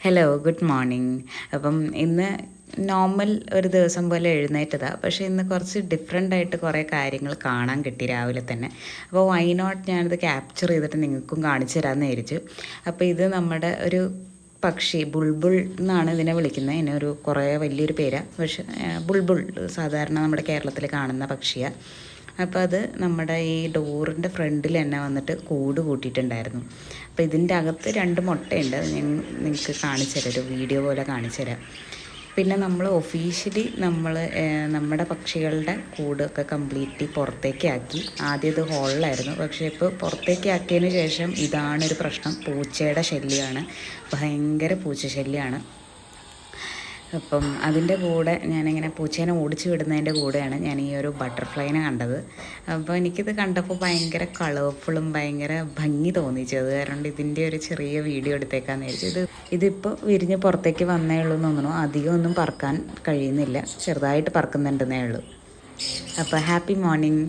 Hello, good morning. അപ്പം ഇന്ന് normal ഒരു ദിവസം പോലെ എഴുന്നേറ്റതാണ്. പക്ഷേ ഇന്ന് കുറച്ച് ഡിഫറെൻ്റ് ആയിട്ട് കുറേ കാര്യങ്ങൾ കാണാൻ കിട്ടി രാവിലെ തന്നെ. അപ്പോൾ വൈ നോട്ട് ഞാനിത് ക്യാപ്ചർ ചെയ്തിട്ട് നിങ്ങൾക്കും കാണിച്ചു തരാമെന്ന് വിചാരിച്ചു. അപ്പോൾ ഇത് നമ്മുടെ ഒരു പക്ഷി, ബുൾബുൾ എന്നാണ് ഇതിനെ വിളിക്കുന്നത്. ഇതിനെ ഒരു കുറേ വലിയൊരു പേരാണ്. പക്ഷേ ബുൾബുൾ സാധാരണ നമ്മുടെ കേരളത്തിൽ കാണുന്ന പക്ഷിയാണ്. അപ്പോൾ അത് നമ്മുടെ ഈ ഡോറിൻ്റെ ഫ്രണ്ടിൽ തന്നെ വന്നിട്ട് കൂട് കൂട്ടിയിട്ടുണ്ടായിരുന്നു. അപ്പോൾ ഇതിൻ്റെ അകത്ത് 2 മുട്ടയുണ്ട്. അത് ഞാൻ നിങ്ങൾക്ക് കാണിച്ചു തരാം, ഒരു വീഡിയോ പോലെ കാണിച്ചു തരാം. പിന്നെ നമ്മൾ ഒഫീഷ്യലി നമ്മുടെ പക്ഷികളുടെ കൂടൊക്കെ കംപ്ലീറ്റ്ലി പുറത്തേക്ക് ആക്കി. ആദ്യം ഇത് ഹോളിലായിരുന്നു, പക്ഷേ ഇപ്പോൾ പുറത്തേക്ക് ആക്കിയതിന് ശേഷം ഇതാണൊരു പ്രശ്നം. പൂച്ചയുടെ ശല്യമാണ്, ഭയങ്കര പൂച്ച ശല്യമാണ്. അപ്പം അതിൻ്റെ കൂടെ ഞാനിങ്ങനെ പൂച്ചേനെ ഓടിച്ചു വിടുന്നതിൻ്റെ കൂടെയാണ് ഞാൻ ഈ ഒരു ബട്ടർഫ്ലൈനെ കണ്ടത്. അപ്പോൾ എനിക്കിത് കണ്ടപ്പോൾ ഭയങ്കര കളർഫുള്ളും ഭയങ്കര ഭംഗി തോന്നിച്ചത് കാരണം ഇതിൻ്റെ ഒരു ചെറിയ വീഡിയോ എടുത്തേക്കാന്ന് വിചാരിച്ചു. ഇതിപ്പോൾ വിരിഞ്ഞ് പുറത്തേക്ക് വന്നേ ഉള്ളൂ എന്ന് തോന്നുന്നു. അധികം ഒന്നും പറക്കാൻ കഴിയുന്നില്ല, ചെറുതായിട്ട് പറക്കുന്നുണ്ടെന്നേ ഉള്ളൂ. അപ്പോൾ ഹാപ്പി മോർണിംഗ്.